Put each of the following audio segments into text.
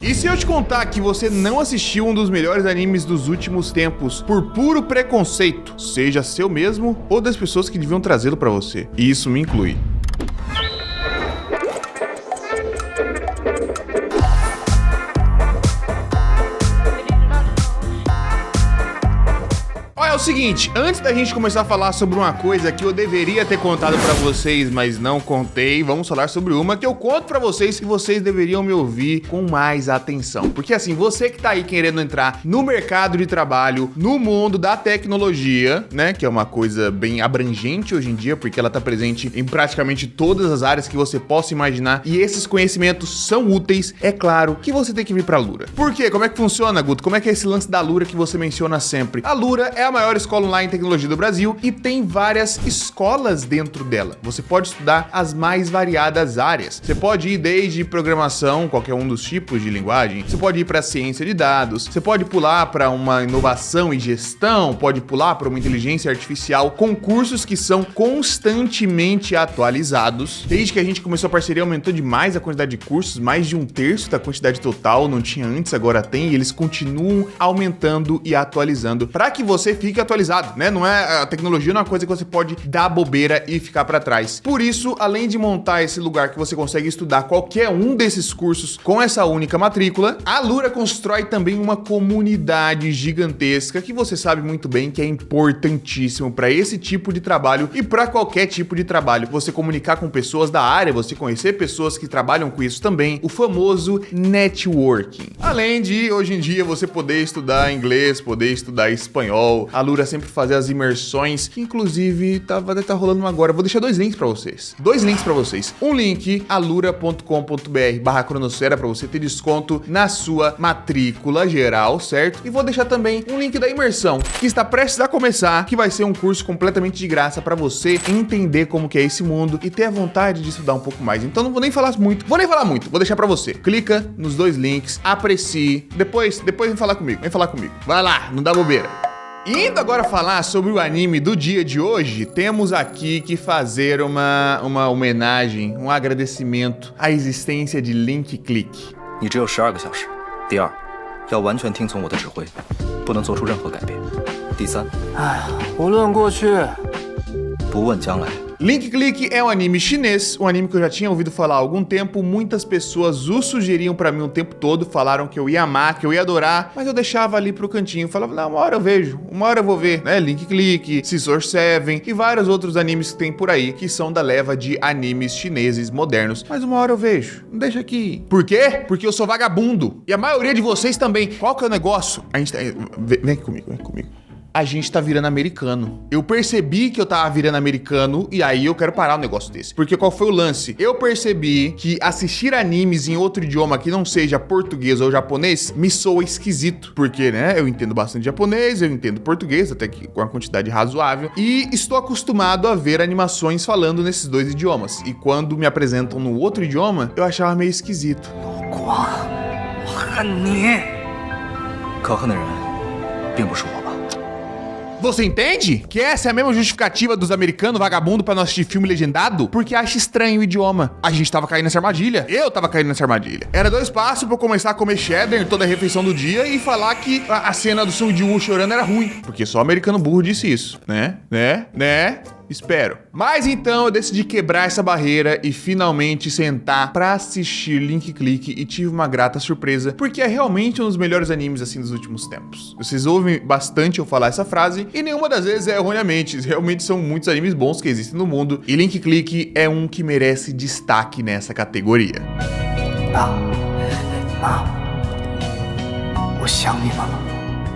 E se eu te contar que você não assistiu um dos melhores animes dos últimos tempos por puro preconceito, seja seu mesmo ou das pessoas que deviam trazê-lo pra você? E isso me inclui. É o seguinte, antes da gente começar a falar sobre uma coisa que eu deveria ter contado pra vocês, mas não contei, vamos falar sobre uma que eu conto pra vocês que vocês deveriam me ouvir com mais atenção. Porque assim, você que tá aí querendo entrar no mercado de trabalho, no mundo da tecnologia, né, que é uma coisa bem abrangente hoje em dia, porque ela tá presente em praticamente todas as áreas que você possa imaginar, e esses conhecimentos são úteis, é claro que você tem que vir pra Lura. Por quê? Como é que funciona, Guto? Como é que é esse lance da Lura que você menciona sempre? A Lura é a maior escola online em tecnologia do Brasil e tem várias escolas dentro dela. Você pode estudar as mais variadas áreas. Você pode ir desde programação, qualquer um dos tipos de linguagem, você pode ir para ciência de dados, você pode pular para uma inovação e gestão, pode pular para uma inteligência artificial, com cursos que são constantemente atualizados. Desde que a gente começou a parceria, aumentou demais a quantidade de cursos, mais de 1/3 da quantidade total, não tinha antes, agora tem, e eles continuam aumentando e atualizando para que você fique atualizado, né? Não é, a tecnologia não é uma coisa que você pode dar bobeira e ficar pra trás. Por isso, além de montar esse lugar que você consegue estudar qualquer um desses cursos com essa única matrícula, a Lura constrói também uma comunidade gigantesca que você sabe muito bem que é importantíssimo para esse tipo de trabalho e para qualquer tipo de trabalho. Você comunicar com pessoas da área, você conhecer pessoas que trabalham com isso também, o famoso networking. Além de, hoje em dia, você poder estudar inglês, poder estudar espanhol, a Lura sempre fazer as imersões, que inclusive vai estar rolando agora. Vou deixar dois links pra vocês. Um link, alura.com.br/cronosfera pra você ter desconto na sua matrícula geral, certo? E vou deixar também um link da imersão, que está prestes a começar, que vai ser um curso completamente de graça pra você entender como que é esse mundo e ter a vontade de estudar um pouco mais. Então não vou nem falar muito, vou deixar pra você. Clica nos dois links, aprecie, depois vem falar comigo, Vai lá, não dá bobeira. Indo agora falar sobre o anime do dia de hoje, temos aqui que fazer uma homenagem, um agradecimento à existência de Link Click. 你只有12个小时。第二，要完全听从我的指挥，不能做出任何改变。第三，无论过去，不问将来。 Link Click é um anime chinês, um anime que eu já tinha ouvido falar há algum tempo. Muitas pessoas o sugeriam pra mim o tempo todo, falaram que eu ia amar, que eu ia adorar, mas eu deixava ali pro cantinho, falava, não, uma hora eu vejo, uma hora eu vou ver, né? Link Click, Scissor 7 e vários outros animes que tem por aí, que são da leva de animes chineses modernos, mas uma hora eu vejo, deixa aqui. Por quê? Porque eu sou vagabundo, e a maioria de vocês também. Qual que é o negócio? A gente vem comigo. A gente tá virando americano. Eu percebi que eu tava virando americano e aí eu quero parar um negócio desse. Porque qual foi o lance? Eu percebi que assistir animes em outro idioma que não seja português ou japonês me soa esquisito. Porque, né, eu entendo bastante japonês, eu entendo português, até que com uma quantidade razoável. E estou acostumado a ver animações falando nesses dois idiomas. E quando me apresentam no outro idioma, eu achava meio esquisito. 可恨的人，并不是我吧？ Você entende? Que essa é a mesma justificativa dos americanos vagabundo pra não assistir filme legendado? Porque acha estranho o idioma. A gente tava caindo nessa armadilha. Eu tava caindo nessa armadilha. Era 2 passos pra eu começar a comer cheddar em toda a refeição do dia e falar que a cena do Sung Ji-woo chorando era ruim. Porque só o americano burro disse isso, né? Espero. Mas então eu decidi quebrar essa barreira e finalmente sentar pra assistir Link Click e tive uma grata surpresa, porque é realmente um dos melhores animes assim dos últimos tempos. Vocês ouvem bastante eu falar essa frase e nenhuma das vezes é erroneamente. Realmente são muitos animes bons que existem no mundo e Link Click é um que merece destaque nessa categoria. 我想你们了。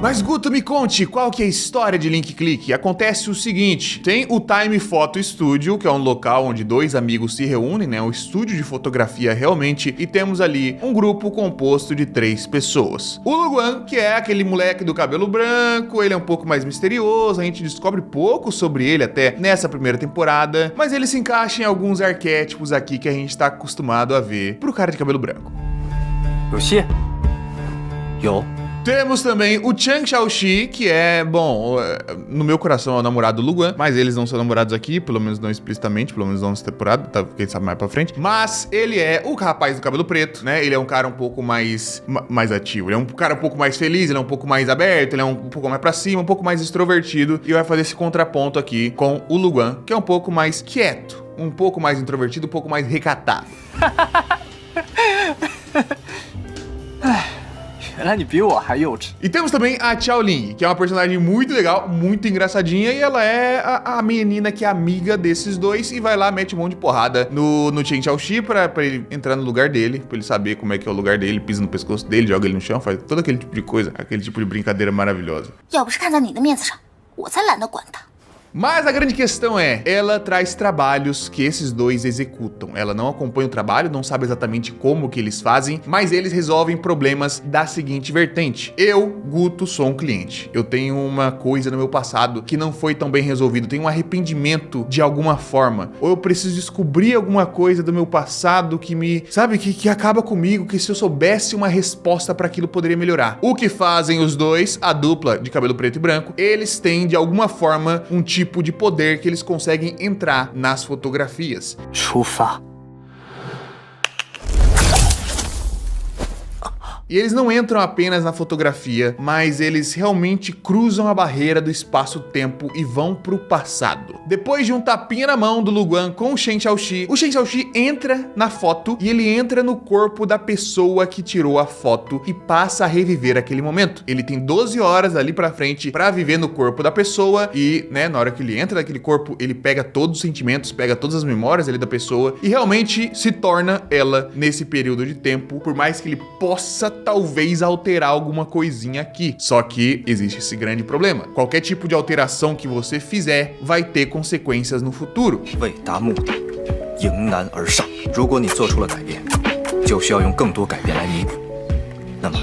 Mas Guto, me conte, qual que é a história de Link Click? Acontece o seguinte, tem o Time Photo Studio, que é um local onde 2 amigos se reúnem, né, um estúdio de fotografia realmente, e temos ali um grupo composto de 3 pessoas. O Luguan, que é aquele moleque do cabelo branco, ele é um pouco mais misterioso, a gente descobre pouco sobre ele até nessa primeira temporada, mas ele se encaixa em alguns arquétipos aqui que a gente tá acostumado a ver pro cara de cabelo branco. 有戏？有。Temos também o Chang Xiaoxi, que é, bom, no meu coração é o namorado do Luguan, mas eles não são namorados aqui, pelo menos não explicitamente, pelo menos não nessa temporada, tá, quem sabe mais pra frente. Mas ele é o rapaz do cabelo preto, né? Ele é um cara um pouco mais ativo, ele é um cara um pouco mais feliz, ele é um pouco mais aberto, ele é um pouco mais pra cima, um pouco mais extrovertido, e vai fazer esse contraponto aqui com o Luguan, que é um pouco mais quieto, um pouco mais introvertido, um pouco mais recatado. 原来你比我还幼稚。 E temos também a Xiaoling, que é uma personagem muito legal, muito engraçadinha, e ela é a menina que é amiga desses dois e vai lá, mete um monte de porrada no Chang Xiaoxi pra ele entrar no lugar dele, pra ele saber como é que é o lugar dele, pisa no pescoço dele, joga ele no chão, faz todo aquele tipo de coisa, aquele tipo de brincadeira maravilhosa. 要不是看在你的面子上，我才懒得管他。 Mas a grande questão é, ela traz trabalhos que esses dois executam. Ela não acompanha o trabalho, não sabe exatamente como que eles fazem, mas eles resolvem problemas da seguinte vertente. Eu, Guto, sou um cliente. Eu tenho uma coisa no meu passado que não foi tão bem resolvido. Tenho um arrependimento de alguma forma. Ou eu preciso descobrir alguma coisa do meu passado que me, sabe, que acaba comigo, que se eu soubesse uma resposta para aquilo poderia melhorar. O que fazem os dois, a dupla de cabelo preto e branco, eles têm de alguma forma um tipo de poder que eles conseguem entrar nas fotografias. 出发。 E eles não entram apenas na fotografia, mas eles realmente cruzam a barreira do espaço-tempo e vão pro passado. Depois de um tapinha na mão do Luguan com o Chang Xiaoxi entra na foto e ele entra no corpo da pessoa que tirou a foto e passa a reviver aquele momento. Ele tem 12 horas ali pra frente pra viver no corpo da pessoa e, né, na hora que ele entra naquele corpo, ele pega todos os sentimentos, pega todas as memórias ali da pessoa e realmente se torna ela nesse período de tempo, por mais que ele possa talvez alterar alguma coisinha aqui. Só que existe esse grande problema. Qualquer tipo de alteração que você fizer vai ter consequências no futuro. 为达目的，迎难而上。如果你做出了改变，就需要用更多改变来弥补，那么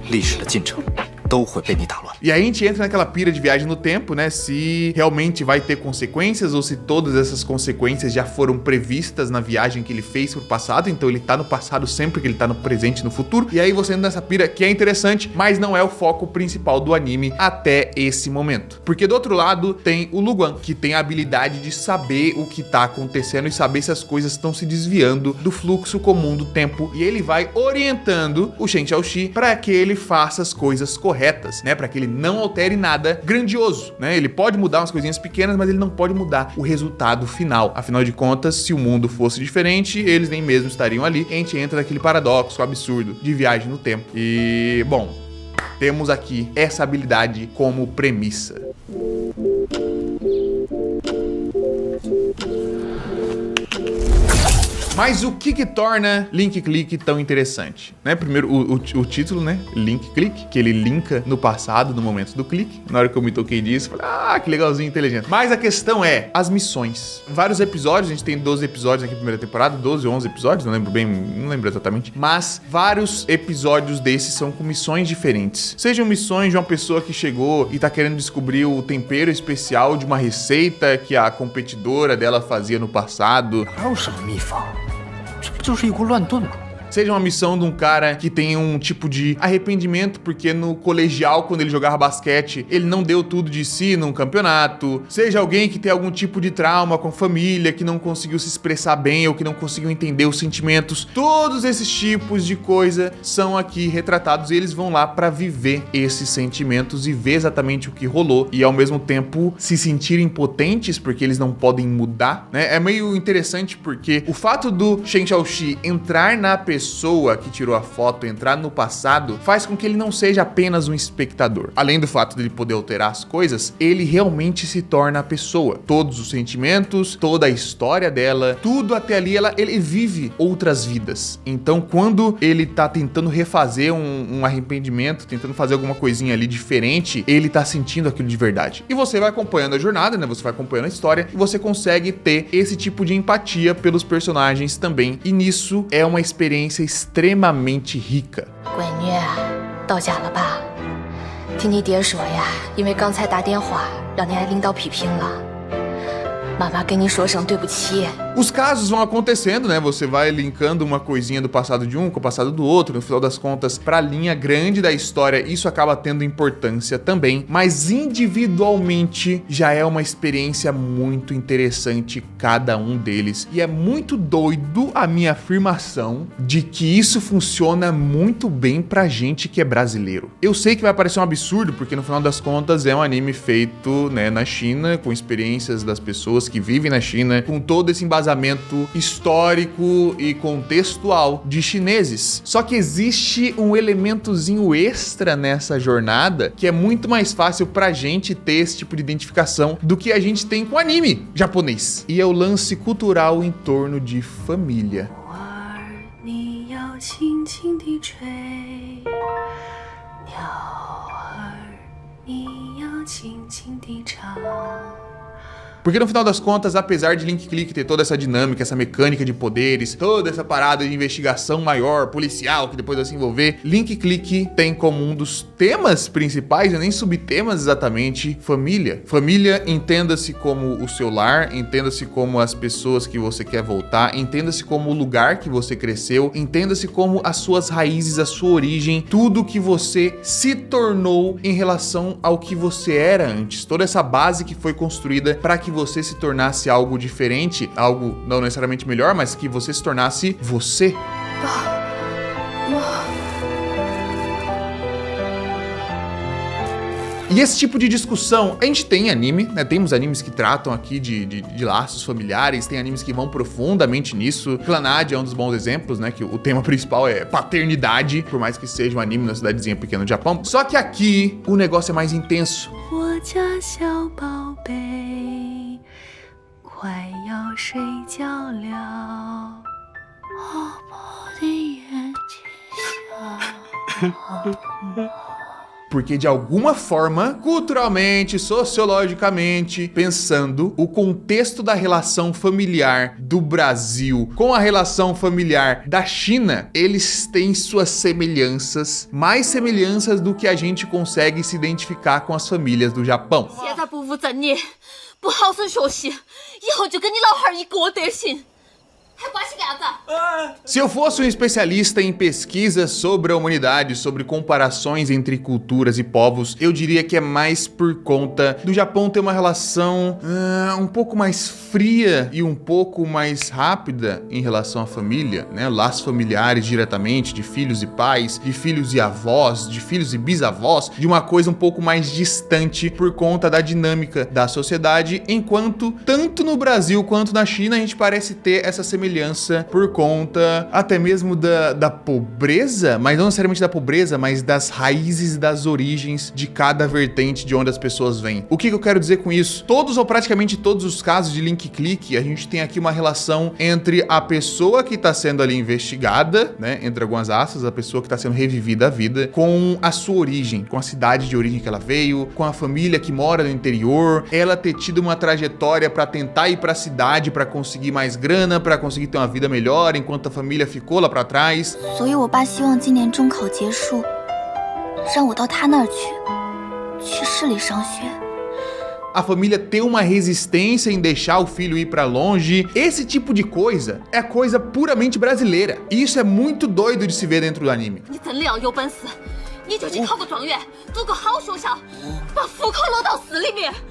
历史的进程都会被你打乱。 E aí a gente entra naquela pira de viagem no tempo, né? Se realmente vai ter consequências ou se todas essas consequências já foram previstas na viagem que ele fez pro passado. Então ele tá no passado sempre que ele tá no presente e no futuro. E aí você entra nessa pira que é interessante, mas não é o foco principal do anime até esse momento. Porque do outro lado tem o Luguan, que tem a habilidade de saber o que tá acontecendo e saber se as coisas estão se desviando do fluxo comum do tempo. E ele vai orientando o Chang Xiaoxi para que ele faça as coisas corretas, né? Para que ele não altere nada grandioso, né? Ele pode mudar umas coisinhas pequenas, mas ele não pode mudar o resultado final. Afinal de contas, se o mundo fosse diferente, eles nem mesmo estariam ali. A gente entra naquele paradoxo absurdo de viagem no tempo. E, bom, temos aqui essa habilidade como premissa. Mas o que torna Link Click tão interessante? Né? Primeiro, o título, né? Link Click, que ele linka no passado, no momento do clique. Na hora que eu me toquei disso, falei, ah, que legalzinho, inteligente. Mas a questão é as missões. Vários episódios, a gente tem 12 episódios aqui na primeira temporada, 12 ou 11 episódios, não lembro exatamente. Mas vários episódios desses são com missões diferentes. Sejam missões de uma pessoa que chegou e tá querendo descobrir o tempero especial de uma receita que a competidora dela fazia no passado. 哪有什么秘方？这不就是一锅乱炖吗？ Seja uma missão de um cara que tem um tipo de arrependimento porque no colegial, quando ele jogava basquete, ele não deu tudo de si num campeonato. Seja alguém que tem algum tipo de trauma com a família, que não conseguiu se expressar bem ou que não conseguiu entender os sentimentos. Todos esses tipos de coisa são aqui retratados e eles vão lá pra viver esses sentimentos e ver exatamente o que rolou e ao mesmo tempo se sentirem impotentes porque eles não podem mudar, né? É meio interessante porque o fato do Chang Xiaoxi entrar na pessoa que tirou a foto, entrar no passado, faz com que ele não seja apenas um espectador. Além do fato dele poder alterar as coisas, ele realmente se torna a pessoa. Todos os sentimentos, toda a história dela, tudo até ali, ele vive outras vidas. Então, quando ele tá tentando refazer um arrependimento, tentando fazer alguma coisinha ali diferente, ele tá sentindo aquilo de verdade. E você vai acompanhando a jornada, né? Você vai acompanhando a história e você consegue ter esse tipo de empatia pelos personagens também. E nisso é uma experiência extremamente rica. 闺女，到家了吧？听你爹说呀，因为刚才打电话让你挨领导批评了，妈妈跟你说声对不起。Os casos vão acontecendo, né? Você vai linkando uma coisinha do passado de um com o passado do outro. No final das contas, pra linha grande da história, isso acaba tendo importância também. Mas individualmente, já é uma experiência muito interessante cada um deles. E é muito doido a minha afirmação de que isso funciona muito bem pra gente que é brasileiro. Eu sei que vai parecer um absurdo, porque no final das contas é um anime feito, né, na China, com experiências das pessoas que vivem na China, com todo esse embasamento histórico e contextual de chineses. Só que existe um elementozinho extra nessa jornada que é muito mais fácil pra gente ter esse tipo de identificação do que a gente tem com anime japonês. E é o lance cultural em torno de família. Porque no final das contas, apesar de Link Click ter toda essa dinâmica, essa mecânica de poderes, toda essa parada de investigação maior, policial, que depois vai se envolver, Link Click tem como um dos temas principais, nem subtemas exatamente, família. Família, entenda-se como o seu lar, entenda-se como as pessoas que você quer voltar, entenda-se como o lugar que você cresceu, entenda-se como as suas raízes, a sua origem, tudo que você se tornou em relação ao que você era antes. Toda essa base que foi construída para que você se tornasse algo diferente, algo não necessariamente melhor, mas que você se tornasse você. E esse tipo de discussão, a gente tem anime, né? Temos animes que tratam aqui de laços familiares, tem animes que vão profundamente nisso. Clannad é um dos bons exemplos, né? Que o tema principal é paternidade, por mais que seja um anime na cidadezinha pequena do Japão. Só que aqui o negócio é mais intenso. Porque de alguma forma, culturalmente, sociologicamente, pensando, o contexto da relação familiar do Brasil com a relação familiar da China, eles têm suas semelhanças, mais semelhanças do que a gente consegue se identificar com as famílias do Japão. Se eu fosse um especialista em pesquisas sobre a humanidade, sobre comparações entre culturas e povos, eu diria que é mais por conta do Japão ter uma relação um pouco mais fria e um pouco mais rápida em relação à família, né? Laços familiares diretamente, de filhos e pais, de filhos e avós, de filhos e bisavós, de uma coisa um pouco mais distante por conta da dinâmica da sociedade, enquanto tanto no Brasil quanto na China a gente parece ter essa semelhança por conta até mesmo da pobreza, mas não necessariamente da pobreza, mas das raízes, das origens de cada vertente de onde as pessoas vêm. O que eu quero dizer com isso? Todos ou praticamente todos os casos de Link Click, a gente tem aqui uma relação entre a pessoa que está sendo ali investigada, né, entre algumas aspas, a pessoa que está sendo revivida a vida, com a sua origem, com a cidade de origem que ela veio, com a família que mora no interior, ela ter tido uma trajetória para tentar ir para a cidade para conseguir mais grana, para conseguir ter uma vida melhor, enquanto a família ficou lá pra trás. A família ter uma resistência em deixar o filho ir pra longe. Esse tipo de coisa é coisa puramente brasileira. E isso é muito doido de se ver dentro do anime.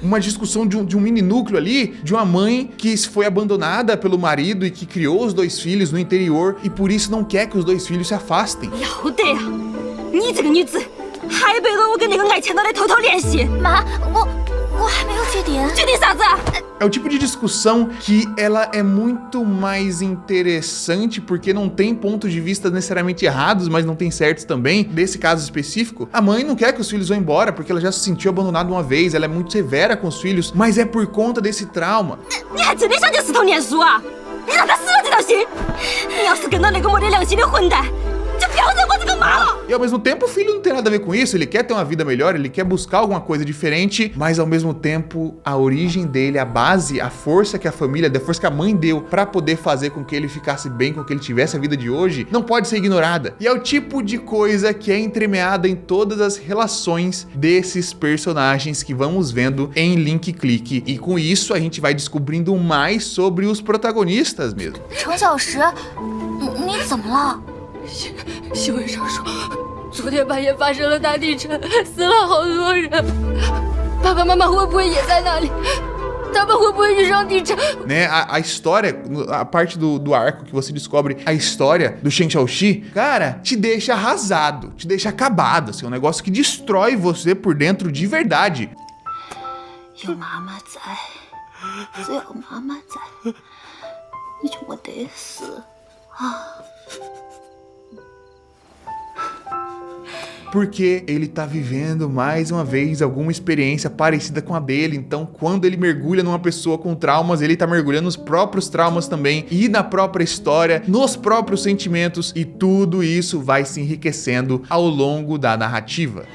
Uma discussão de um mini núcleo ali, de uma mãe que foi abandonada pelo marido e que criou os dois filhos no interior e por isso não quer que os dois filhos se afastem. É o tipo de discussão que ela é muito mais interessante porque não tem pontos de vista necessariamente errados, mas não tem certos também. Desse caso específico, a mãe não quer que os filhos vão embora porque ela já se sentiu abandonada uma vez, ela é muito severa com os filhos, mas é por conta desse trauma. E ao mesmo tempo, o filho não tem nada a ver com isso, ele quer ter uma vida melhor, ele quer buscar alguma coisa diferente, mas ao mesmo tempo, a origem dele, a base, a força que a família, a força que a mãe deu pra poder fazer com que ele ficasse bem, com que ele tivesse a vida de hoje, não pode ser ignorada. E é o tipo de coisa que é entremeada em todas as relações desses personagens que vamos vendo em Link Click. E com isso, a gente vai descobrindo mais sobre os protagonistas mesmo. 程小石，你怎么了？新闻上说，昨天半夜发生了大地震，死了好多人。爸爸妈妈会不会也在那里？他们会不会遇上地震？ Né, a história, a parte do arco que você descobre a história do Chen Xiaoxi, cara, te deixa arrasado, te deixa acabado, assim, um negócio que destrói você por dentro de verdade. 有妈妈在，只要妈妈在，你就没得事啊。 Porque ele tá vivendo mais uma vez alguma experiência parecida com a dele. Então, quando ele mergulha numa pessoa com traumas, ele tá mergulhando nos próprios traumas também e na própria história, nos próprios sentimentos, e tudo isso vai se enriquecendo ao longo da narrativa.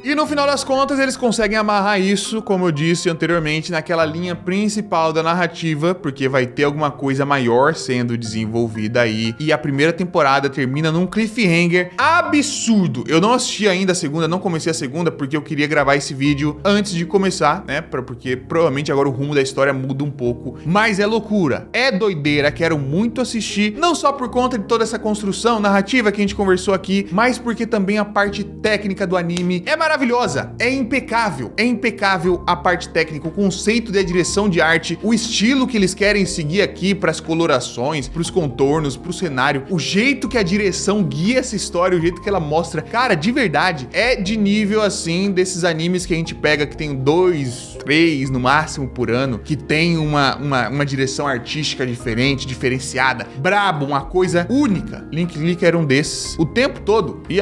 E no final das contas, eles conseguem amarrar isso, como eu disse anteriormente, naquela linha principal da narrativa, porque vai ter alguma coisa maior sendo desenvolvida aí. E a primeira temporada termina num cliffhanger absurdo. Eu não assisti ainda a segunda, não comecei a segunda, porque eu queria gravar esse vídeo antes de começar, né? Porque provavelmente agora o rumo da história muda um pouco. Mas é loucura, é doideira, quero muito assistir, não só por conta de toda essa construção narrativa que a gente conversou aqui, mas porque também a parte técnica do anime é maravilhosa, é impecável a parte técnica, o conceito da direção de arte, o estilo que eles querem seguir aqui para as colorações, para os contornos, para o cenário, o jeito que a direção guia essa história, o jeito que ela mostra, cara, de verdade, é de nível assim desses animes que a gente pega que tem 2, 3 no máximo por ano, que tem uma direção artística diferente, diferenciada, brabo, uma coisa única. Link Click era um desses o tempo todo, e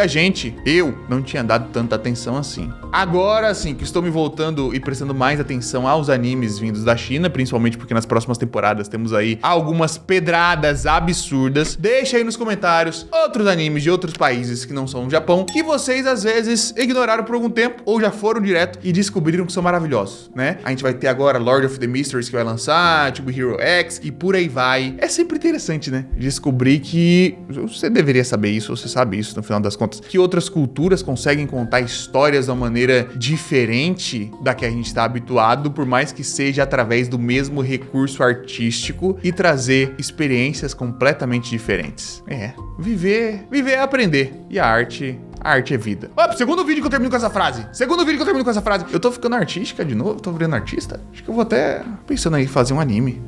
eu não tinha dado tanta atenção assim. Agora sim, que estou me voltando e prestando mais atenção aos animes vindos da China, principalmente porque nas próximas temporadas temos aí algumas pedradas absurdas. Deixa aí nos comentários outros animes de outros países que não são o Japão, que vocês às vezes ignoraram por algum tempo ou já foram direto e descobriram que são maravilhosos, né? A gente vai ter agora Lord of the Mysteries que vai lançar, tipo Hero X e por aí vai. É sempre interessante, né? Descobrir que você deveria saber isso, você sabe isso no final das contas, que outras culturas conseguem contar histórias de uma maneira diferente da que a gente está habituado, por mais que seja através do mesmo recurso artístico e trazer experiências completamente diferentes. Viver é aprender. E a arte é vida. Opa, segundo vídeo que eu termino com essa frase. Eu tô ficando artística de novo, tô virando artista. Acho que eu vou até pensando aí em fazer um anime.